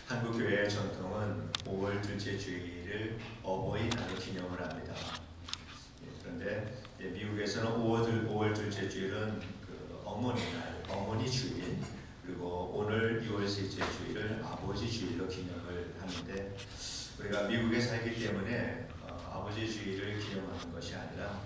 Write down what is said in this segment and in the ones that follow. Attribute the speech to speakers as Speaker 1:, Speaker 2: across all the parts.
Speaker 1: 한국 교회의 전통은 5월 둘째 주일을 어버이날로 기념을 합니다. 그런데 미국에서는 5월 둘째 주일은 어머니날, 어머니 주일, 그리고 오늘 6월 셋째 주일을 아버지 주일로 기념을 하는데, 우리가 미국에 살기 때문에 아버지 주일을 기념하는 것이 아니라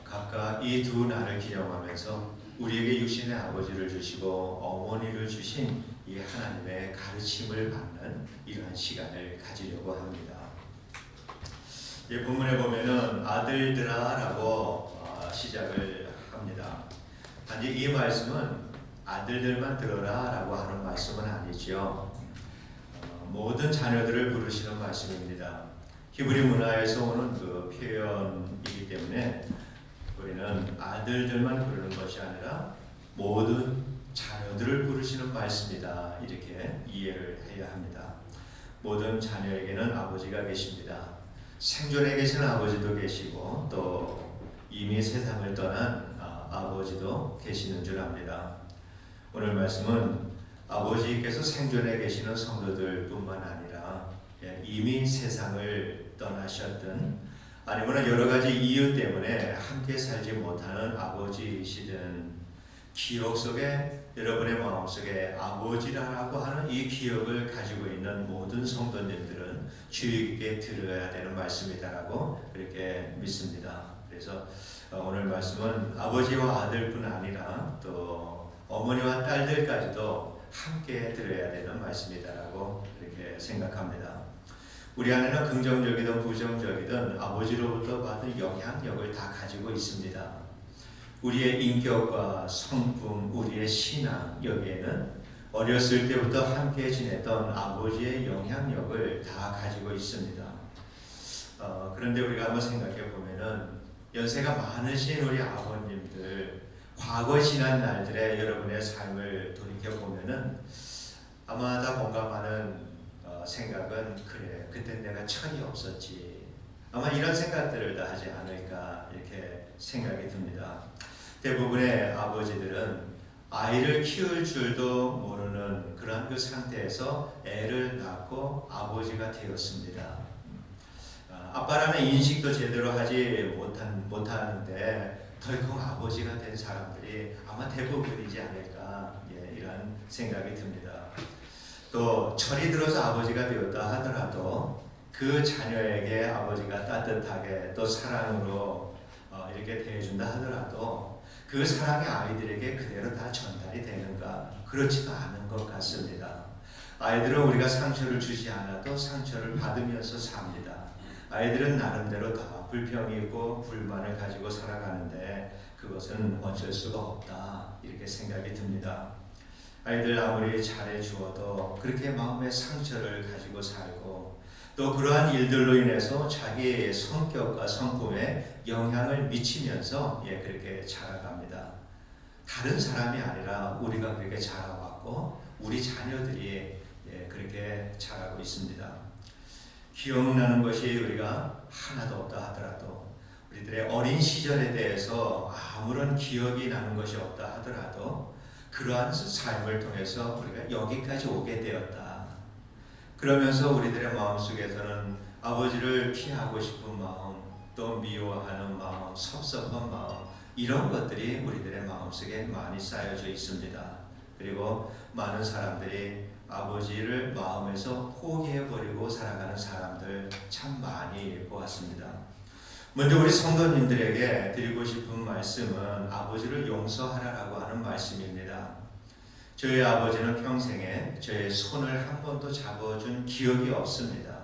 Speaker 1: 각각 이 두 날을 기념하면서 우리에게 육신의 아버지를 주시고 어머니를 주신 이 하나님의 가르침을 받는 이러한 시간을 가지려고 합니다. 이 본문에 보면은 아들들아라고 시작을 합니다. 단지 이 말씀은 아들들만 들어라라고 하는 말씀은 아니죠. 모든 자녀들을 부르시는 말씀입니다. 히브리 문화에서 오는 그 표현이기 때문에 우리는 아들들만 부르는 것이 아니라 모든 자녀들을 부르시는 말씀이다, 이렇게 이해를 해야 합니다. 모든 자녀에게는 아버지가 계십니다. 생존에 계시는 아버지도 계시고 또 이미 세상을 떠난 아버지도 계시는 줄 압니다. 오늘 말씀은 아버지께서 생존에 계시는 성도들 뿐만 아니라 이미 세상을 떠나셨던, 아니면 여러 가지 이유 때문에 함께 살지 못하는 아버지이시든, 기억 속에, 여러분의 마음속에 아버지라고 하는 이 기억을 가지고 있는 모든 성도님들은 주의 깊게 들어야 되는 말씀이다라고 그렇게 믿습니다. 그래서 오늘 말씀은 아버지와 아들뿐 아니라 또 어머니와 딸들까지도 함께 들어야 되는 말씀이다라고 그렇게 생각합니다. 우리 안에는 긍정적이든 부정적이든 아버지로부터 받은 영향력을 다 가지고 있습니다. 우리의 인격과 성품, 우리의 신앙, 여기에는 어렸을 때부터 함께 지냈던 아버지의 영향력을 다 가지고 있습니다. 그런데 우리가 한번 생각해 보면은 연세가 많으신 우리 아버님들, 과거 지난 날들의 여러분의 삶을 돌이켜 보면은 아마 다 공감하는 생각은, 그래, 그때 내가 철이 없었지, 아마 이런 생각들을 다 하지 않을까 이렇게 생각이 듭니다. 대부분의 아버지들은 아이를 키울 줄도 모르는 그런 그 상태에서 애를 낳고 아버지가 되었습니다. 아빠라는 인식도 제대로 하지 못하는데 덜컹 아버지가 된 사람들이 아마 대부분이지 않을까, 이런 생각이 듭니다. 또 철이 들어서 아버지가 되었다 하더라도 그 자녀에게 아버지가 따뜻하게 또 사랑으로 이렇게 대해준다 하더라도 그 사랑이 아이들에게 그대로 다 전달이 되는가? 그렇지도 않은 것 같습니다. 아이들은 우리가 상처를 주지 않아도 상처를 받으면서 삽니다. 아이들은 나름대로 다 불평이 있고 불만을 가지고 살아가는데 그것은 어쩔 수가 없다, 이렇게 생각이 듭니다. 아이들 아무리 잘해주어도 그렇게 마음의 상처를 가지고 살고 또 그러한 일들로 인해서 자기의 성격과 성품에 영향을 미치면서 그렇게 자라갑니다. 다른 사람이 아니라 우리가 그렇게 자라왔고 우리 자녀들이 그렇게 자라고 있습니다. 기억나는 것이 우리가 하나도 없다 하더라도, 우리들의 어린 시절에 대해서 아무런 기억이 나는 것이 없다 하더라도 그러한 삶을 통해서 우리가 여기까지 오게 되었다. 그러면서 우리들의 마음속에서는 아버지를 피하고 싶은 마음, 또 미워하는 마음, 섭섭한 마음, 이런 것들이 우리들의 마음속에 많이 쌓여져 있습니다. 그리고 많은 사람들이 아버지를 마음에서 포기해버리고 살아가는 사람들 참 많이 보았습니다. 먼저 우리 성도님들에게 드리고 싶은 말씀은 아버지를 용서하라고 하는 말씀입니다. 저희 아버지는 평생에 저의 손을 한 번도 잡아준 기억이 없습니다.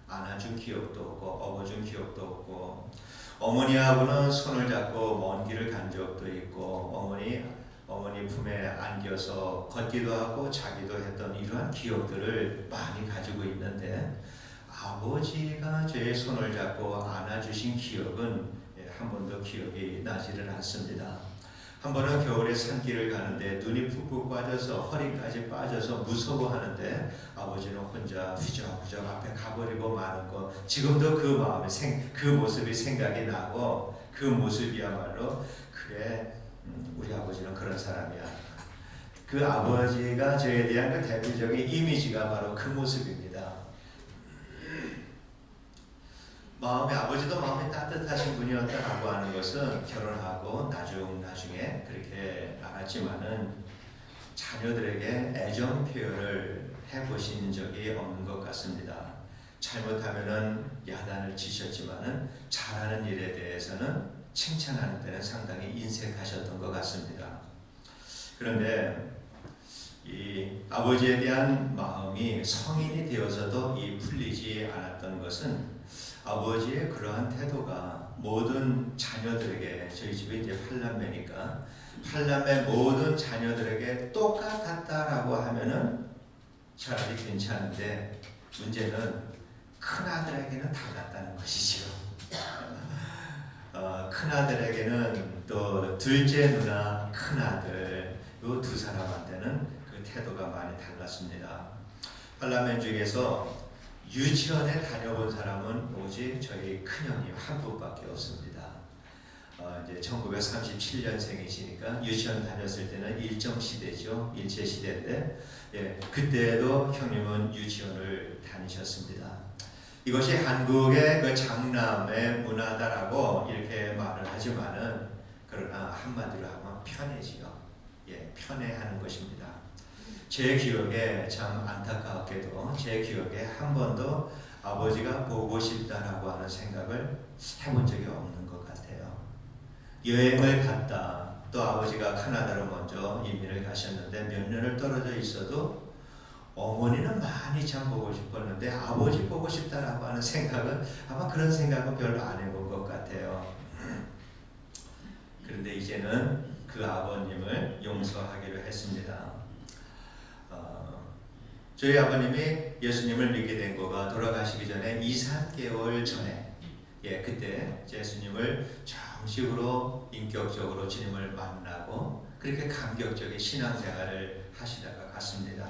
Speaker 1: 안아준 기억도 없고 업어준 기억도 없고, 어머니하고는 손을 잡고 먼 길을 간 적도 있고 어머니 품에 안겨서 걷기도 하고 자기도 했던 이러한 기억들을 많이 가지고 있는데, 아버지가 제 손을 잡고 안아주신 기억은 한 번도 기억이 나지를 않습니다. 한 번은 겨울에 산길을 가는데 눈이 푹푹 빠져서 허리까지 빠져서 무서워하는데 아버지는 혼자 휘적휘적 앞에 가버리고 마는 거, 지금도 그 마음에 그 모습이 생각이 나고, 그 모습이야말로 그래, 우리 아버지는 그런 사람이야, 그 아버지가 저에 대한 그 대표적인 이미지가 바로 그 모습입니다. 아버지도 마음이 따뜻하신 분이었다라고 하는 것은 결혼하고 나중에 그렇게 알았지만은 자녀들에게 애정 표현을 해보신 적이 없는 것 같습니다. 잘못하면은 야단을 치셨지만은 잘하는 일에 대해서는 칭찬하는 데는 상당히 인색하셨던 것 같습니다. 그런데 이 아버지에 대한 마음이 성인이 되어서도 풀리지 않았던 것은 아버지의 그러한 태도가 모든 자녀들에게, 저희 집에 이제 8남매니까 8남매 모든 자녀들에게 똑같았다라고 하면은 차라리 괜찮은데, 문제는 큰아들에게는 달랐다는 것이죠. 큰아들에게는 또 둘째 누나, 큰아들, 이 두 사람한테는 그 태도가 많이 달랐습니다. 8남매 중에서 유치원에 다녀본 사람은 오직 저희 큰형이 한 분밖에 없습니다. 이제 1937년생이시니까 유치원 다녔을 때는 일정시대죠. 일제시대인데, 그때도 형님은 유치원을 다니셨습니다. 이것이 한국의 그 장남의 문화다라고 이렇게 말을 하지만은, 그러나 한마디로 하면 편해지요. 편해하는 것입니다. 제 기억에 참 안타깝게도 제 기억에 한 번도 아버지가 보고 싶다라고 하는 생각을 해본 적이 없는 것 같아요. 여행을 갔다, 또 아버지가 캐나다로 먼저 이민을 가셨는데 몇 년을 떨어져 있어도 어머니는 많이 참 보고 싶었는데 아버지 보고 싶다라고 하는 생각은, 아마 그런 생각은 별로 안 해본 것 같아요. 그런데 이제는 그 아버님을 용서하기로 했습니다. 저희 아버님이 예수님을 믿게 된 거가 돌아가시기 전에 2-3개월 전에, 그때 예수님을 정식으로 인격적으로 주님을 만나고 그렇게 감격적인 신앙생활을 하시다가 갔습니다.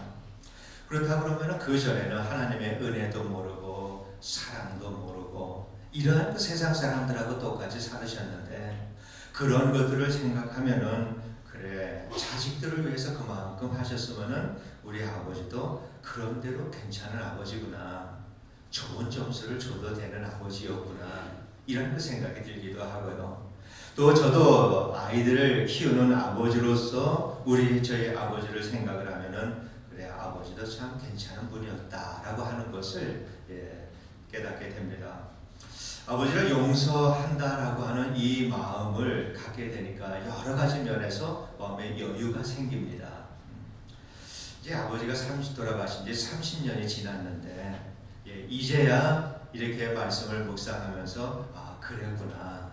Speaker 1: 그렇다 그러면 그 전에는 하나님의 은혜도 모르고 사랑도 모르고 이러한 그 세상 사람들하고 똑같이 살으셨는데, 그런 것들을 생각하면은 그래, 자식들을 위해서 그만큼 하셨으면은 우리 아버지도 그런 대로 괜찮은 아버지구나, 좋은 점수를 줘도 되는 아버지였구나, 이런 그 생각이 들기도 하고요. 또 저도 아이들을 키우는 아버지로서 저희 아버지를 생각을 하면은 그래, 아버지도 참 괜찮은 분이었다라고 하는 것을 깨닫게 됩니다. 아버지를 용서한다라고 하는 이 마음을 갖게 되니까 여러 가지 면에서 마음에 여유가 생깁니다. 이제 아버지가 돌아가신 지 30년이 지났는데, 이제야 이렇게 말씀을 묵상하면서 그랬구나,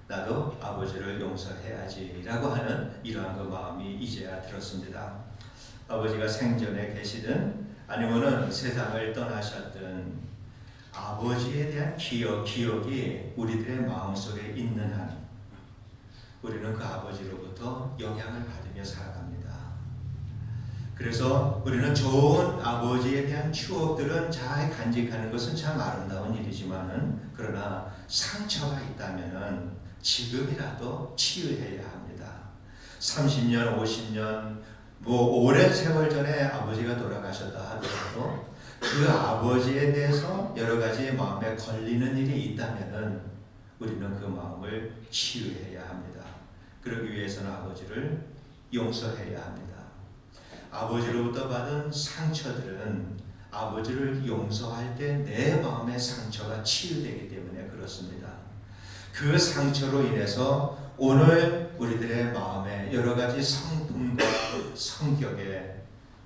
Speaker 1: 나도 아버지를 용서해야지라고 하는 이러한 그 마음이 이제야 들었습니다. 아버지가 생전에 계시든 아니면은 세상을 떠나셨든 아버지에 대한 기억이 우리들의 마음속에 있는 한 우리는 그 아버지로부터 영향을 받으며 살아갑니다. 그래서 우리는 좋은 아버지에 대한 추억들은 잘 간직하는 것은 참 아름다운 일이지만은, 그러나 상처가 있다면은 지금이라도 치유해야 합니다. 30년, 50년, 오랜 세월 전에 아버지가 돌아가셨다 하더라도 그 아버지에 대해서 여러 가지 마음에 걸리는 일이 있다면은 우리는 그 마음을 치유해야 합니다. 그러기 위해서는 아버지를 용서해야 합니다. 아버지로부터 받은 상처들은 아버지를 용서할 때 내 마음의 상처가 치유되기 때문에 그렇습니다. 그 상처로 인해서 오늘 우리들의 마음에 여러 가지 성품과 성격에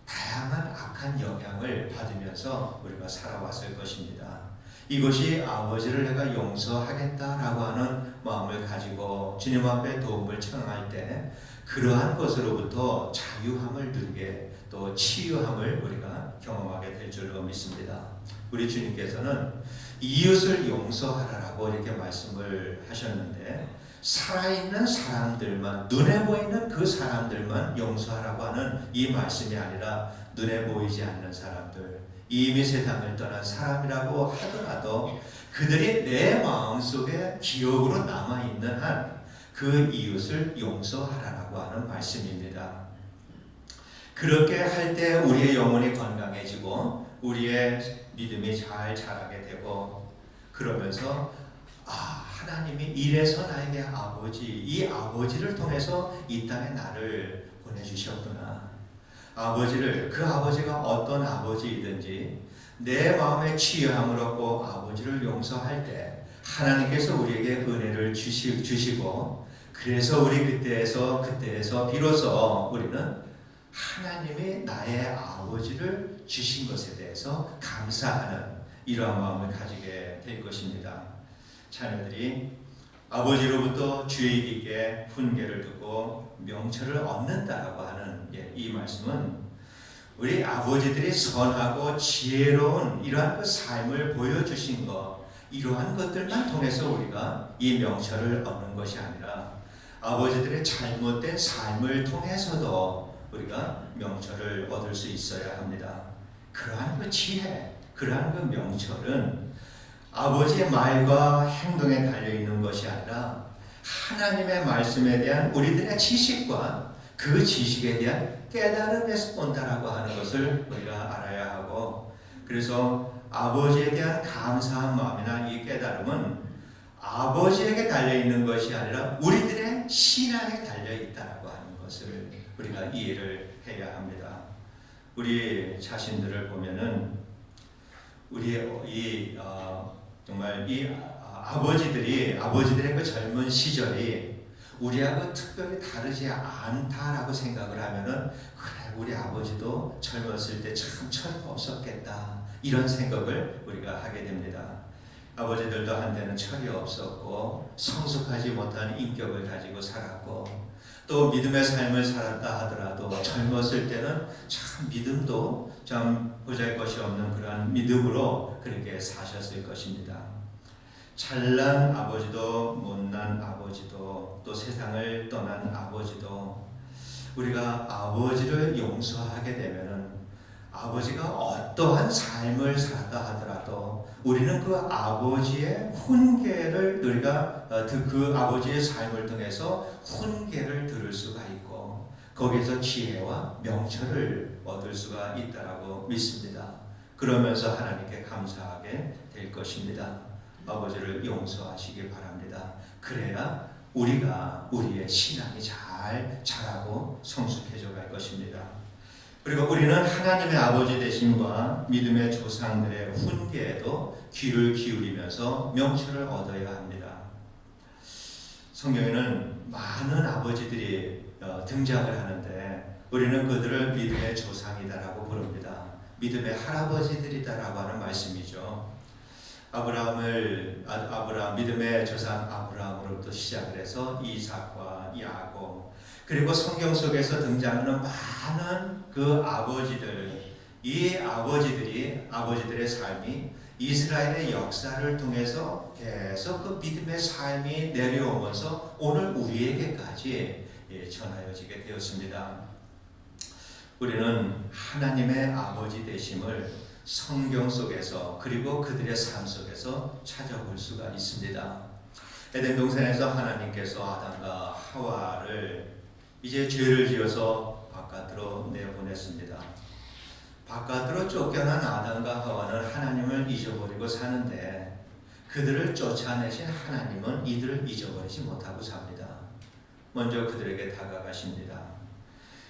Speaker 1: 다양한 악한 영향을 받으면서 우리가 살아왔을 것입니다. 이것이 아버지를 내가 용서하겠다라고 하는 마음을 가지고 주님 앞에 도움을 청할 때 그러한 것으로부터 자유함을 누리게, 또 치유함을 우리가 경험하게 될 줄로 믿습니다. 우리 주님께서는 이웃을 용서하라라고 이렇게 말씀을 하셨는데, 살아있는 사람들만, 눈에 보이는 그 사람들만 용서하라고 하는 이 말씀이 아니라 눈에 보이지 않는 사람들, 이미 세상을 떠난 사람이라고 하더라도 그들이 내 마음속에 기억으로 남아있는 한 그 이웃을 용서하라고 하는 말씀입니다. 그렇게 할 때 우리의 영혼이 건강해지고 우리의 믿음이 잘 자라게 되고, 그러면서 하나님이 이래서 나에게 아버지, 이 아버지를 통해서 이 땅에 나를 보내주셨구나. 아버지를, 그 아버지가 어떤 아버지이든지 내 마음에 취함을 얻고 아버지를 용서할 때 하나님께서 우리에게 은혜를 주시고, 그래서 우리 그때에서 비로소 우리는 하나님이 나의 아버지를 주신 것에 대해서 감사하는 이러한 마음을 가지게 될 것입니다. 자녀들이 아버지로부터 주의 깊게 훈계를 듣고 명철을 얻는다라고 하는 이 말씀은 우리 아버지들이 선하고 지혜로운 이러한 그 삶을 보여주신 것, 이러한 것들만 통해서 우리가 이 명철을 얻는 것이 아니라 아버지들의 잘못된 삶을 통해서도 우리가 명철을 얻을 수 있어야 합니다. 그러한 그 지혜, 그러한 그 명철은 아버지의 말과 행동에 달려있는 것이 아니라 하나님의 말씀에 대한 우리들의 지식과 그 지식에 대한 깨달음에서 온다라고 하는 것을 우리가 알아야 하고, 그래서 아버지에 대한 감사한 마음이나 이 깨달음은 아버지에게 달려있는 것이 아니라 우리들의 신앙에 달려있다라고 하는 것을 우리가 이해를 해야 합니다. 우리 자신들을 보면은 우리 정말 이 아버지들의 그 젊은 시절이 우리하고 특별히 다르지 않다라고 생각을 하면은, 그래, 우리 아버지도 젊었을 때 참 철이 없었겠다, 이런 생각을 우리가 하게 됩니다. 아버지들도 한때는 철이 없었고 성숙하지 못한 인격을 가지고 살았고, 또 믿음의 삶을 살았다 하더라도 젊었을 때는 참 믿음도 참 보잘것이 없는 그러한 믿음으로 그렇게 사셨을 것입니다. 잘난 아버지도 못난 아버지도 또 세상을 떠난 아버지도 우리가 아버지를 용서하게 되면은 아버지가 어떠한 삶을 살았다 하더라도 우리는 그 아버지의 훈계를 우리가 그 아버지의 삶을 통해서 훈계를 들을 수가 있고 거기에서 지혜와 명철을 얻을 수가 있다라고 믿습니다. 그러면서 하나님께 감사하게 될 것입니다. 아버지를 용서하시기 바랍니다. 그래야 우리가 우리의 신앙이 잘 자라고 성숙해져 갈 것입니다. 그리고 우리는 하나님의 아버지 되심과 믿음의 조상들의 훈계에도 귀를 기울이면서 명철을 얻어야 합니다. 성경에는 많은 아버지들이 등장을 하는데 우리는 그들을 믿음의 조상이다라고 부릅니다. 믿음의 할아버지들이다라고 하는 말씀이죠. 믿음의 조상 아브라함으로부터 시작을 해서 이삭과 야곱, 그리고 성경 속에서 등장하는 많은 그 아버지들, 이 아버지들의 삶이 이스라엘의 역사를 통해서 계속 그 믿음의 삶이 내려오면서 오늘 우리에게까지 전하여지게 되었습니다. 우리는 하나님의 아버지 되심을 성경 속에서 그리고 그들의 삶 속에서 찾아볼 수가 있습니다. 에덴 동산에서 하나님께서 아담과 하와를 이제 죄를 지어서 바깥으로 내보냈습니다. 바깥으로 쫓겨난 아담과 하와는 하나님을 잊어버리고 사는데 그들을 쫓아내신 하나님은 이들을 잊어버리지 못하고 삽니다. 먼저 그들에게 다가가십니다.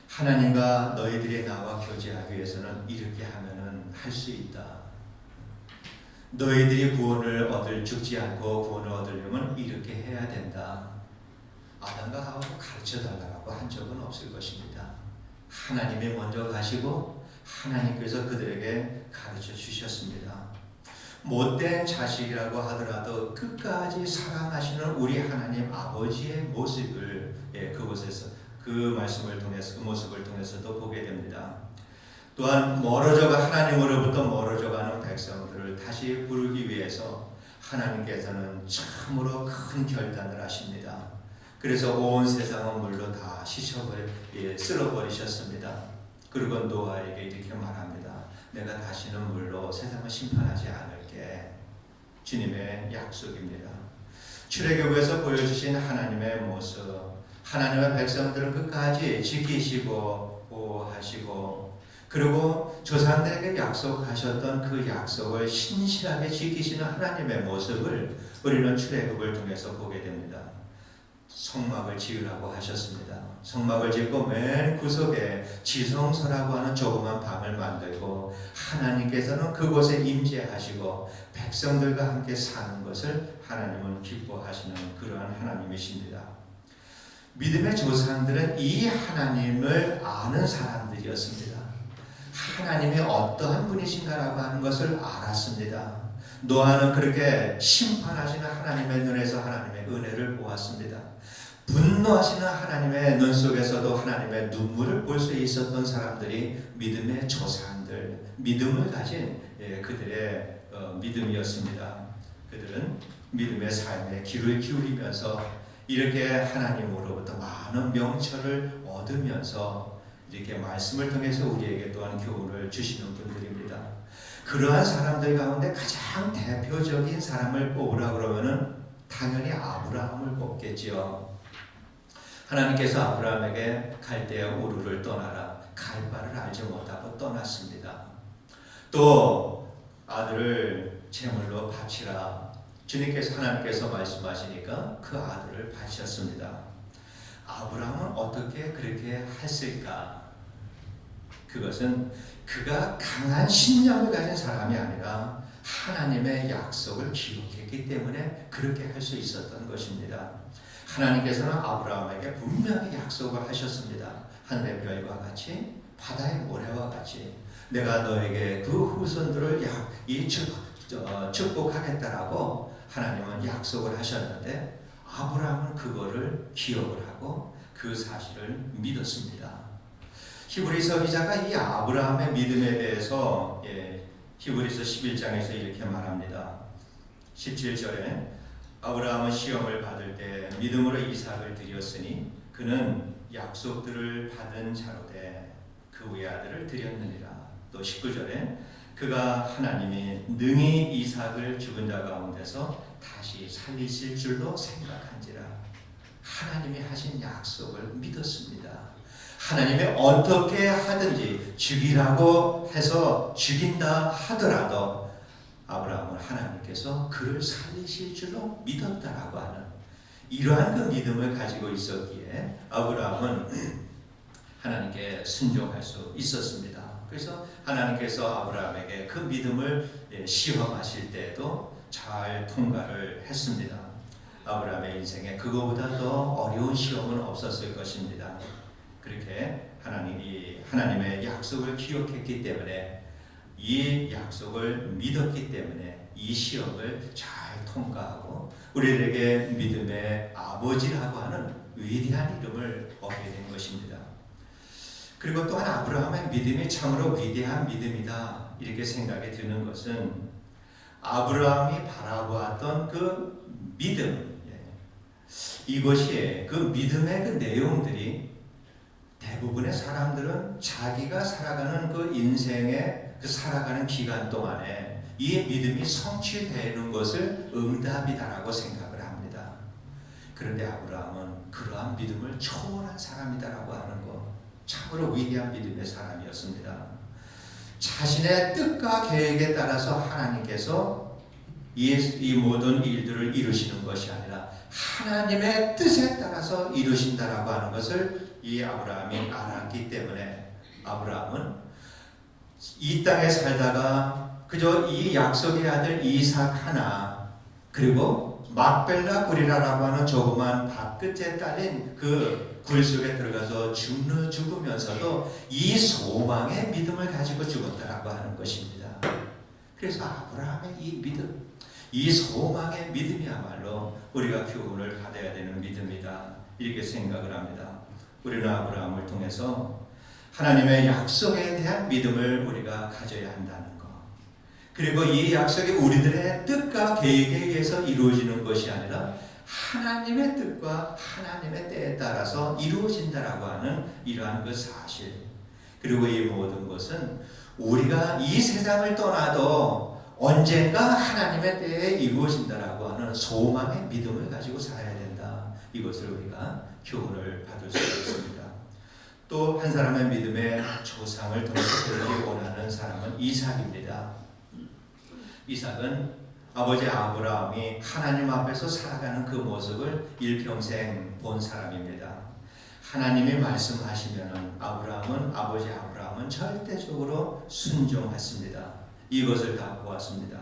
Speaker 1: 하나님과 너희들이 나와 교제하기 위해서는 이렇게 하면은 할 수 있다. 너희들이 죽지 않고 구원을 얻으려면 이렇게 해야 된다. 아담과 하와가 가르쳐달라고 한 적은 없을 것입니다. 하나님이 먼저 가시고 하나님께서 그들에게 가르쳐 주셨습니다. 못된 자식이라고 하더라도 끝까지 사랑하시는 우리 하나님 아버지의 모습을 그곳에서 그 말씀을 통해서 그 모습을 통해서도 보게 됩니다. 또한 하나님으로부터 멀어져가는 백성들을 다시 부르기 위해서 하나님께서는 참으로 큰 결단을 하십니다. 그래서 온 세상은 물로 다 쓸어버리셨습니다. 그리고 노아에게 이렇게 말합니다. 내가 다시는 물로 세상을 심판하지 않을게. 주님의 약속입니다. 출애굽에서 보여주신 하나님의 모습, 하나님의 백성들을 끝까지 지키시고 확보하시고 그리고 조상들에게 약속하셨던 그 약속을 신실하게 지키시는 하나님의 모습을 우리는 출애굽을 통해서 보게 됩니다. 성막을 지으라고 하셨습니다. 성막을 짓고 맨 구석에 지성소라고 하는 조그만 방을 만들고 하나님께서는 그곳에 임재하시고 백성들과 함께 사는 것을 하나님은 기뻐하시는 그러한 하나님이십니다. 믿음의 조상들은 이 하나님을 아는 사람들이었습니다. 하나님이 어떠한 분이신가라고 하는 것을 알았습니다. 노아는 그렇게 심판하시는 하나님의 눈에서 하나님의 은혜를 보았습니다. 분노하시는 하나님의 눈 속에서도 하나님의 눈물을 볼 수 있었던 사람들이 믿음의 조상들, 믿음을 가진 그들의 믿음이었습니다. 그들은 믿음의 삶에 귀를 기울이면서 이렇게 하나님으로부터 많은 명철을 얻으면서 이렇게 말씀을 통해서 우리에게 또한 교훈을 주시는 분들입니다. 그러한 사람들 가운데 가장 대표적인 사람을 뽑으라 그러면은 당연히 아브라함을 뽑겠지요. 하나님께서 아브라함에게 갈대아 우르를 떠나라, 갈 바를 알지 못하고 떠났습니다. 또 아들을 제물로 바치라, 주님께서 하나님께서 말씀하시니까 그 아들을 바쳤습니다. 아브라함은 어떻게 그렇게 했을까? 그것은 그가 강한 신념을 가진 사람이 아니라 하나님의 약속을 기억했기 때문에 그렇게 할 수 있었던 것입니다. 하나님께서는 아브라함에게 분명히 약속을 하셨습니다. 하늘의 별과 같이 바다의 모래와 같이 내가 너에게 그 후손들을 축복하겠다라고 하나님은 약속을 하셨는데 아브라함은 그거를 기억을 하고 그 사실을 믿었습니다. 히브리서 기자가 이 아브라함의 믿음에 대해서 히브리서 11장에서 이렇게 말합니다. 17절에 아브라함은 시험을 받을 때 믿음으로 이삭을 드렸으니 그는 약속들을 받은 자로되 그 외아들을 드렸느니라. 또 19절에 그가 하나님이 능히 이삭을 죽은 자 가운데서 다시 살리실 줄로 생각한지라. 하나님이 하신 약속을 믿었습니다. 하나님이 어떻게 하든지 죽이라고 해서 죽인다 하더라도 아브라함은 하나님께서 그를 살리실 줄로 믿었다라고 하는 이러한 그 믿음을 가지고 있었기에 아브라함은 하나님께 순종할 수 있었습니다. 그래서 하나님께서 아브라함에게 그 믿음을 시험하실 때에도 잘 통과를 했습니다. 아브라함의 인생에 그거보다 더 어려운 시험은 없었을 것입니다. 그렇게 하나님의 약속을 기억했기 때문에 이 약속을 믿었기 때문에 이 시험을 잘 통과하고 우리에게 믿음의 아버지라고 하는 위대한 이름을 얻게 된 것입니다. 그리고 또한 아브라함의 믿음이 참으로 위대한 믿음이다 이렇게 생각이 드는 것은 아브라함이 바라보았던 그 믿음, 이것이 그 믿음의 그 내용들이 대부분의 사람들은 자기가 살아가는 그 인생의 그 살아가는 기간 동안에 이 믿음이 성취되는 것을 응답이다라고 생각을 합니다. 그런데 아브라함은 그러한 믿음을 초월한 사람이다라고 하는 것, 참으로 위대한 믿음의 사람이었습니다. 자신의 뜻과 계획에 따라서 하나님께서 이 모든 일들을 이루시는 것이 아니라 하나님의 뜻에 따라서 이루신다라고 하는 것을 이 아브라함이 알았기 때문에 아브라함은 이 땅에 살다가 그저 이 약속의 아들 이삭 하나 그리고 막벨라 굴이라고 하는 조그만 밭 끝에 딸린 그 굴 속에 들어가서 죽으면서도 이 소망의 믿음을 가지고 죽었다라고 하는 것입니다. 그래서 아브라함의 이 믿음, 이 소망의 믿음이야말로 우리가 교훈을 받아야 되는 믿음이다 이렇게 생각을 합니다. 우리는 아브라함을 통해서 하나님의 약속에 대한 믿음을 우리가 가져야 한다는 것, 그리고 이 약속이 우리들의 뜻과 계획에 의해서 이루어지는 것이 아니라 하나님의 뜻과 하나님의 때에 따라서 이루어진다라고 하는 이러한 그 사실, 그리고 이 모든 것은 우리가 이 세상을 떠나도 언젠가 하나님의 때에 이루어진다라고 하는 소망의 믿음을 가지고 살아야 된다. 이것을 우리가 교훈을 받을 수 있습니다. 또 한 사람의 믿음의 조상을 통해서 배우기 원하는 사람은 이삭입니다. 이삭은 아버지 아브라함이 하나님 앞에서 살아가는 그 모습을 일평생 본 사람입니다. 하나님이 말씀하시면 아버지 아브라함은 절대적으로 순종했습니다. 이것을 다 보았습니다.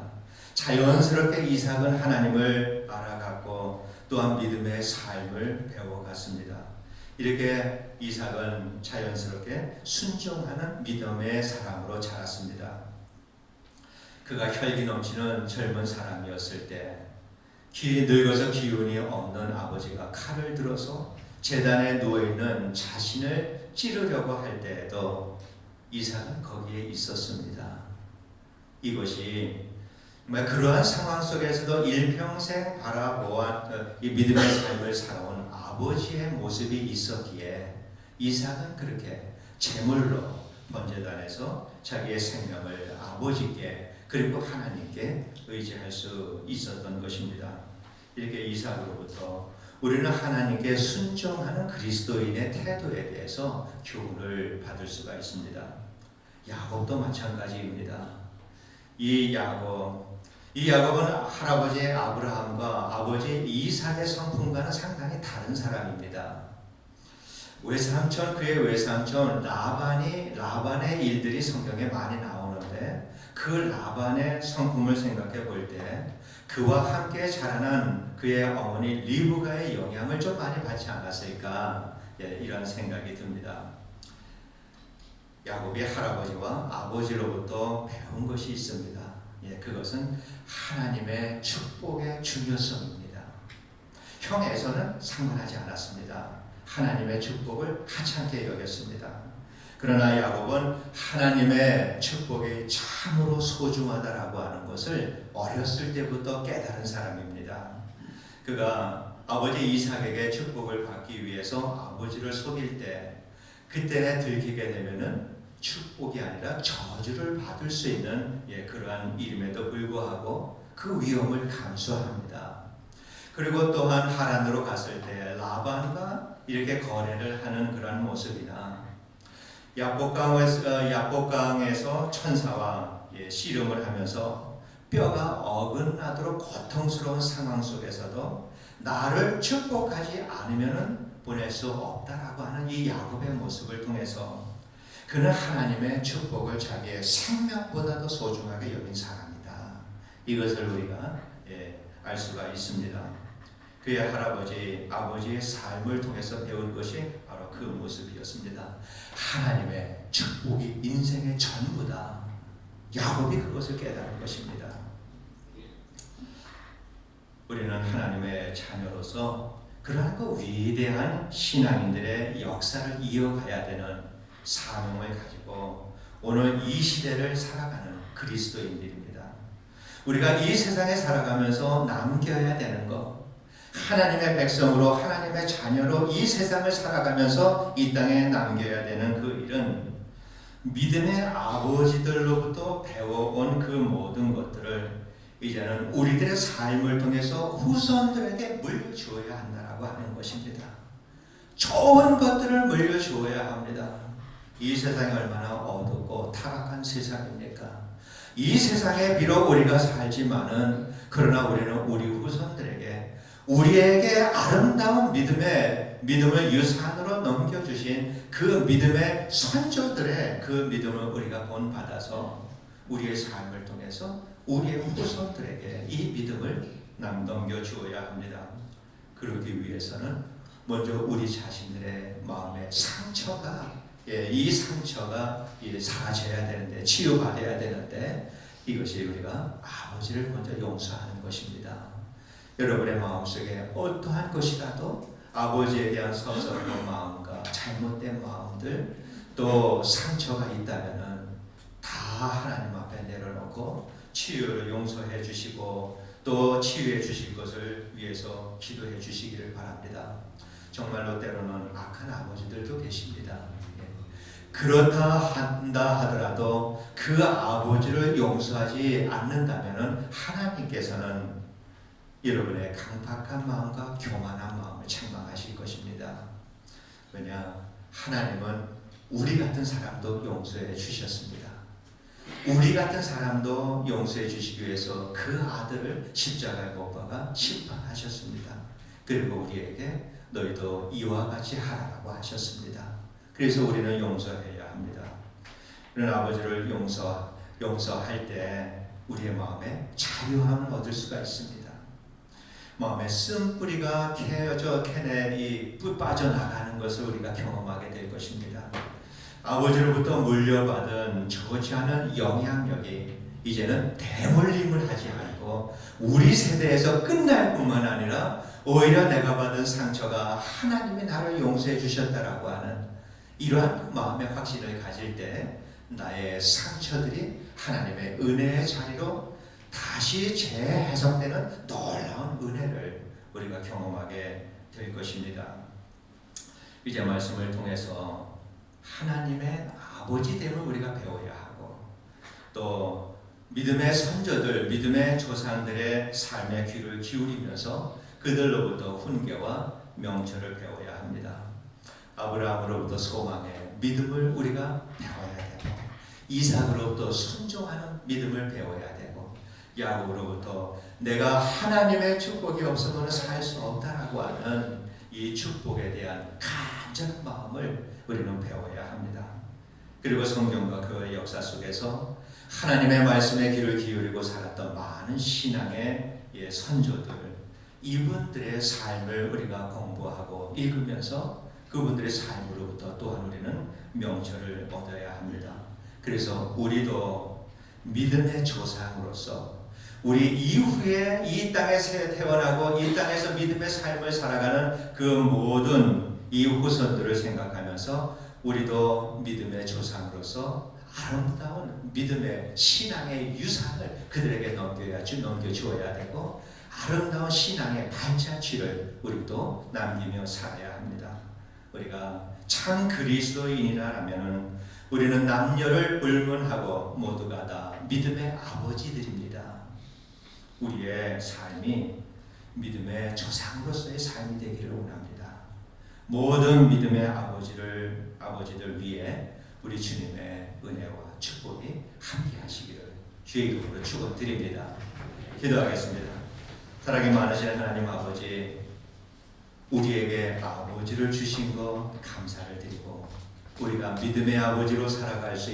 Speaker 1: 자연스럽게 이삭은 하나님을 알아갔고 또한 믿음의 삶을 배워갔습니다. 이렇게 이삭은 자연스럽게 순종하는 믿음의 사람으로 자랐습니다. 그가 혈기 넘치는 젊은 사람이었을 때 늙어서 기운이 없는 아버지가 칼을 들어서 제단에 누워있는 자신을 찌르려고 할 때에도 이삭은 거기에 있었습니다. 이것이 그러한 상황 속에서도 일평생 바라보아 이 믿음의 삶을 살아온 아버지의 모습이 있었기에 이삭은 그렇게 제물로 번제단에서 자기의 생명을 아버지께 그리고 하나님께 의지할 수 있었던 것입니다. 이렇게 이삭으로부터 우리는 하나님께 순종하는 그리스도인의 태도에 대해서 교훈을 받을 수가 있습니다. 야곱도 마찬가지입니다. 이 야곱은 할아버지 아브라함과 아버지 이삭의 성품과는 상당히 다른 사람입니다. 그의 외삼촌 라반의 일들이 성경에 많이 나오는데 그 라반의 성품을 생각해 볼 때 그와 함께 자라난 그의 어머니 리브가의 영향을 좀 많이 받지 않았을까 이런 생각이 듭니다. 야곱이 할아버지와 아버지로부터 배운 것이 있습니다. 그것은 하나님의 축복의 중요성입니다. 형에서는 상관하지 않았습니다. 하나님의 축복을 하찮게 여겼습니다. 그러나 야곱은 하나님의 축복이 참으로 소중하다라고 하는 것을 어렸을 때부터 깨달은 사람입니다. 그가 아버지 이삭에게 축복을 받기 위해서 아버지를 속일 때 그때 들키게 되면은 축복이 아니라 저주를 받을 수 있는 그러한 일임에도 불구하고 그 위험을 감수합니다. 그리고 또한 하란으로 갔을 때 라반과 이렇게 거래를 하는 그러한 모습이나 야복강에서 천사와 씨름을 하면서 뼈가 어긋나도록 고통스러운 상황 속에서도 나를 축복하지 않으면 보낼 수 없다라고 하는 이 야곱의 모습을 통해서 그는 하나님의 축복을 자기의 생명보다도 소중하게 여긴 사람이다. 이것을 우리가 알 수가 있습니다. 그의 아버지의 삶을 통해서 배운 것이 바로 그 모습이었습니다. 하나님의 축복이 인생의 전부다. 야곱이 그것을 깨달은 것입니다. 우리는 하나님의 자녀로서 그러한 그 위대한 신앙인들의 역사를 이어가야 되는 사명을 가지고 오늘 이 시대를 살아가는 그리스도인들입니다. 우리가 이 세상에 살아가면서 남겨야 되는 것, 하나님의 백성으로 하나님의 자녀로 이 세상을 살아가면서 이 땅에 남겨야 되는 그 일은 믿음의 아버지들로부터 배워온 그 모든 것들을 이제는 우리들의 삶을 통해서 후손들에게 물려주어야 한다라고 하는 것입니다. 좋은 것들을 물려주어야 합니다. 이 세상이 얼마나 어둡고 타락한 세상입니까? 이 세상에 비록 우리가 살지만은 그러나 우리는 우리 후손들에게 우리에게 아름다운 믿음을 유산으로 넘겨주신 그 믿음의 선조들의 그 믿음을 우리가 본받아서 우리의 삶을 통해서 우리의 후손들에게 이 믿음을 넘겨주어야 합니다. 그러기 위해서는 먼저 우리 자신들의 마음의 상처가 이 상처가 사라져야 되는데 치유받아야 되는데 이것이 우리가 아버지를 먼저 용서하는 것입니다. 여러분의 마음속에 어떠한 것이라도 아버지에 대한 섭섭한 마음과 잘못된 마음들 또 상처가 있다면 다 하나님 앞에 내려놓고 치유를 용서해 주시고 또 치유해 주실 것을 위해서 기도해 주시기를 바랍니다. 정말로 때로는 악한 아버지들도 계십니다. 그렇다 한다 하더라도 그 아버지를 용서하지 않는다면 하나님께서는 여러분의 강팍한 마음과 교만한 마음을 책망하실 것입니다. 왜냐? 하나님은 우리 같은 사람도 용서해 주셨습니다. 우리 같은 사람도 용서해 주시기 위해서 그 아들을 십자가에 못 박아 심판하셨습니다. 그리고 우리에게 너희도 이와 같이 하라고 하셨습니다. 그래서 우리는 용서해야 합니다. 그런 아버지를 용서할 때 우리의 마음에 자유함을 얻을 수가 있습니다. 마음의 쓴뿌리가 캐내 빠져나가는 것을 우리가 경험하게 될 것입니다. 아버지로부터 물려받은 좋지 않은 영향력이 이제는 대물림을 하지 않고 우리 세대에서 끝날 뿐만 아니라 오히려 내가 받은 상처가 하나님이 나를 용서해 주셨다라고 하는 이러한 마음의 확신을 가질 때 나의 상처들이 하나님의 은혜의 자리로 다시 재해석되는 놀라운 은혜를 우리가 경험하게 될 것입니다. 이제 말씀을 통해서 하나님의 아버지됨을 우리가 배워야 하고 또 믿음의 선조들, 믿음의 조상들의 삶의 귀를 기울이면서 그들로부터 훈계와 명철을 배워야 합니다. 아브라함으로부터 소망의 믿음을 우리가 배워야 되고 이삭으로부터 순종하는 믿음을 배워야 되고 야곱으로부터 내가 하나님의 축복이 없으면 살 수 없다라고 하는 이 축복에 대한 간절한 마음을 우리는 배워야 합니다. 그리고 성경과 그 역사 속에서 하나님의 말씀에 귀를 기울이고 살았던 많은 신앙의 선조들, 이분들의 삶을 우리가 공부하고 읽으면서 그분들의 삶으로부터 또한 우리는 명철을 얻어야 합니다. 그래서 우리도 믿음의 조상으로서 우리 이후에 이 땅에서 태어나고 이 땅에서 믿음의 삶을 살아가는 그 모든 이 후손들을 생각하면서 우리도 믿음의 조상으로서 아름다운 믿음의 신앙의 유산을 그들에게 넘겨주어야 되고 아름다운 신앙의 발자취를 우리도 남기며 살아야 합니다. 우리가 참 그리스도인이라면 우리는 남녀를 불문하고 모두가 다 믿음의 아버지들입니다. 우리의 삶이 믿음의 조상으로서의 삶이 되기를 원합니다. 모든 믿음의 아버지들 위에 우리 주님의 은혜와 축복이 함께 하시기를 주의 이름으로 축원드립니다. 기도하겠습니다. 사랑이 많으신 하나님 아버지, 우리에게 아버지를 주신 것 감사를 드리고 우리가 믿음의 아버지로 살아갈 수